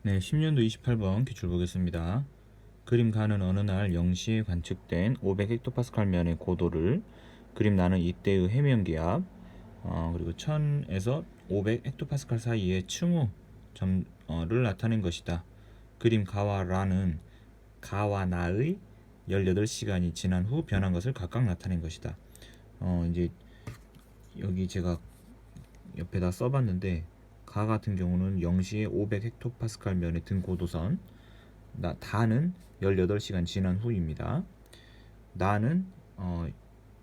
네, 10년도 28번 기출 보겠습니다. 그림 가는 어느 날 0시에 관측된 500헥토파스칼 면의 고도를 그림 나는 이때의 해면기압 그리고 1000에서 500헥토파스칼 사이의 층우를 나타낸 것이다. 그림 가와 라는 가와 나의 18시간이 지난 후 변한 것을 각각 나타낸 것이다. 이제 여기 제가 옆에다 써봤는데 가 같은 경우는 0시에 500헥토파스칼 면에 든 고도선, 다는 18시간 지난 후입니다. 나는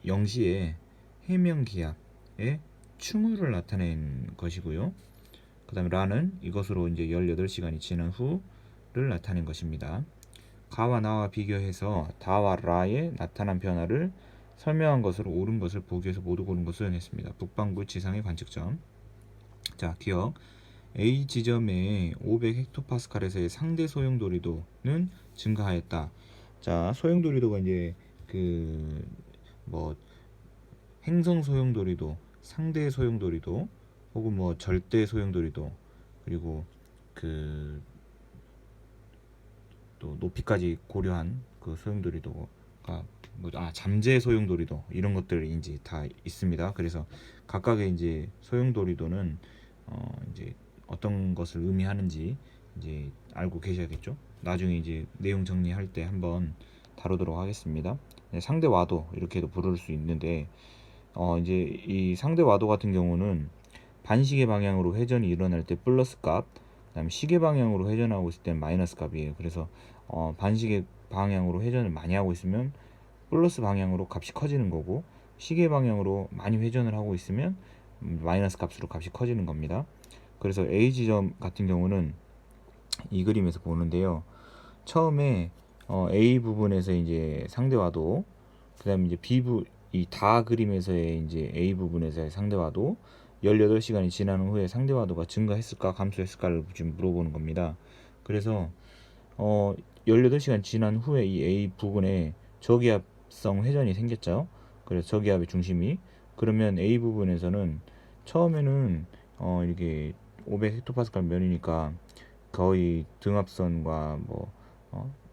0시에 해면 기압의 층후를 나타낸 것이고요. 그 다음에 라는 이것으로 이제 18시간이 지난 후를 나타낸 것입니다. 가와 나와 비교해서 다와 라의 나타난 변화를 설명한 것으로 옳은 것을 보기 위해서 모두 고른 것을 정했습니다. 북반구 지상의 관측점. 자, 기억. A 지점의 500헥토파스칼에서의 상대 소용도리도는 증가하였다. 자, 소용도리도가 이제 그 뭐 행성 소용도리도, 상대 소용도리도, 혹은 뭐 절대 소용도리도, 그리고 그 또 높이까지 고려한 그 소용도리도가 잠재 소용도리도 이런 것들이 이제 다 있습니다. 그래서 각각의 이제 소용도리도는 이제 어떤 것을 의미하는지 이제 알고 계셔야겠죠. 나중에 이제 내용 정리할 때 한번 다루도록 하겠습니다. 네, 상대 와도 이렇게도 부를 수 있는데 이제 이 상대 와도 같은 경우는 반시계 방향으로 회전이 일어날 때 플러스 값, 그다음에 시계 방향으로 회전하고 있을 때는 마이너스 값이에요. 그래서 반시계 방향으로 회전을 많이 하고 있으면 플러스 방향으로 값이 커지는 거고, 시계 방향으로 많이 회전을 하고 있으면 마이너스 값으로 값이 커지는 겁니다. 그래서 A 지점 같은 경우는 이 그림에서 보는데요. 처음에 A 부분에서 이제 상대와도, 그다음에 이제 이 다 그림에서의 이제 A 부분에서의 상대와도 18시간이 지난 후에 상대와도가 증가했을까 감소했을까를 지금 물어보는 겁니다. 그래서 18시간 지난 후에 이 A 부분에 저기압성 회전이 생겼죠. 그래서 저기압의 중심이, 그러면 A 부분에서는 처음에는 이렇게 500헥토파스칼 면이니까 거의 등압선과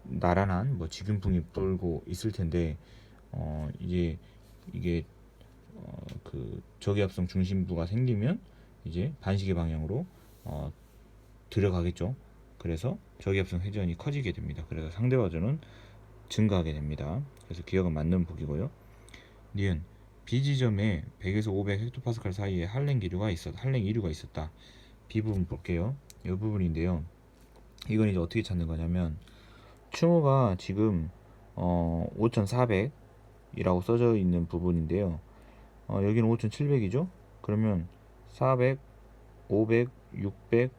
나란한 지균풍이 불고 있을 텐데 이제 이게 그 저기압성 중심부가 생기면 이제 반시계 방향으로 들어가겠죠. 그래서 저기압성 회전이 커지게 됩니다. 그래서 상대와전은 증가하게 됩니다. 그래서 기억은 맞는 보기고요. 니은 B 지점에 100에서 500 헥토파스칼 사이에 한랭 이류가 있었다. B 부분 볼게요. 이 부분인데요. 이건 이제 어떻게 찾는 거냐면 추모가 지금 5400이라고 써져 있는 부분인데요. 여기는 5700이죠. 그러면 400, 500, 600,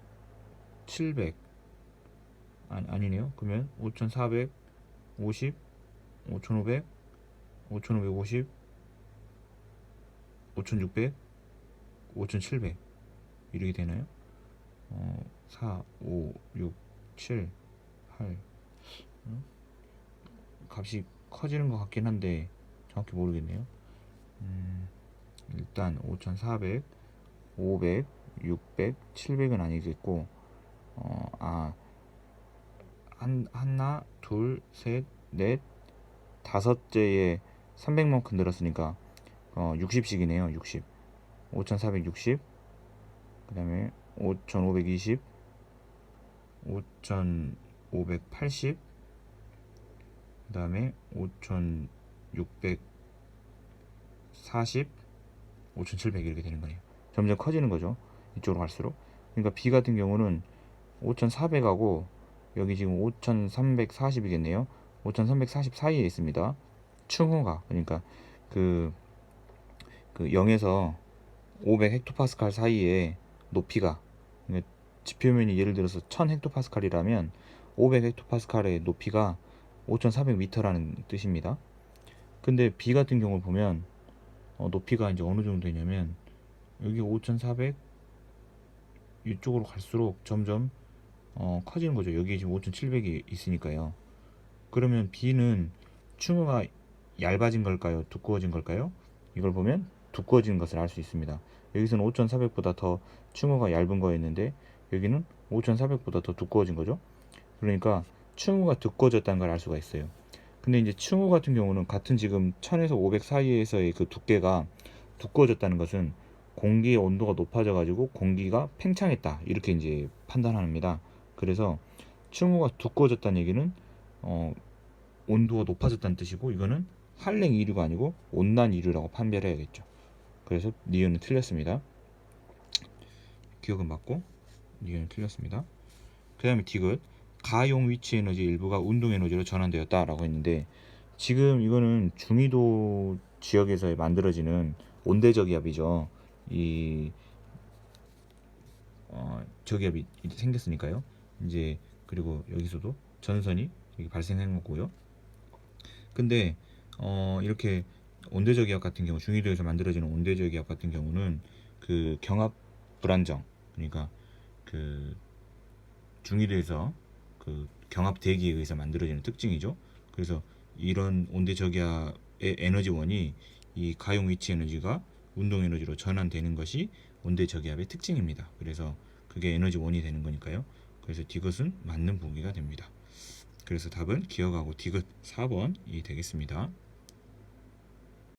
700 아니네요. 그러면 5400, 50, 5500, 5550, 5600, 5700 이렇게 되나요? 4, 5, 6, 7, 8 값이 커지는 것 같긴 한데 정확히 모르겠네요. 일단 5400, 500, 600, 700은 아니겠고 하나, 둘, 셋, 넷, 다섯째에 300만큼 늘었으니까 60씩이네요. 60. 5460, 그 다음에 5520, 5580, 그 다음에 5640, 5700 이렇게 되는 거예요. 점점 커지는 거죠. 이쪽으로 갈수록. 그러니까 B 같은 경우는 5400하고 여기 지금 5340이겠네요. 5340 사이에 있습니다. 층호가, 그러니까 그 0에서 500 헥토파스칼 사이에 높이가, 그러니까 지표면이 예를 들어서 1000 헥토파스칼이라면 500 헥토파스칼의 높이가 5400m라는 뜻입니다. 근데 B 같은 경우를 보면 높이가 이제 어느 정도 되냐면 여기 5400 이쪽으로 갈수록 점점 커지는 거죠. 여기 지금 5700이 있으니까요. 그러면 B는 층호가 얇아진 걸까요? 두꺼워진 걸까요? 이걸 보면 두꺼워진 것을 알 수 있습니다. 여기서는 5400보다 더 층호가 얇은 거였는데 여기는 5400보다 더 두꺼워진 거죠. 그러니까 층후가 두꺼워졌다는 걸 알 수가 있어요. 근데 이제 층후 같은 경우는 같은 지금 1000에서 500 사이에서의 그 두께가 두꺼워졌다는 것은 공기의 온도가 높아져 가지고 공기가 팽창했다 이렇게 이제 판단합니다. 그래서 층후가 두꺼워졌다는 얘기는 온도가 높아졌다는 뜻이고, 이거는 한랭 이류가 아니고 온난 이류라고 판별을 해야겠죠. 그래서 니은은 틀렸습니다. 기억은 맞고 니은은 틀렸습니다. 그 다음에 디귿, 가용 위치 에너지 일부가 운동 에너지로 전환되었다 라고 했는데, 지금 이거는 중위도 지역에서 만들어지는 온대저기압이죠. 이 저기압이 생겼으니까요. 이제 그리고 여기서도 전선이 여기 발생한 거고요. 근데 이렇게 온대저기압 같은 경우, 중위도에서 만들어지는 온대저기압 같은 경우는 그 경합 불안정, 그러니까 그 중위도에서 그 경합 대기에 의해서 만들어지는 특징이죠. 그래서 이런 온대저기압의 에너지원이 이 가용 위치 에너지가 운동 에너지로 전환되는 것이 온대저기압의 특징입니다. 그래서 그게 에너지원이 되는 거니까요. 그래서 디귿은 맞는 보기가 됩니다. 그래서 답은 기억하고 디귿 4번이 되겠습니다.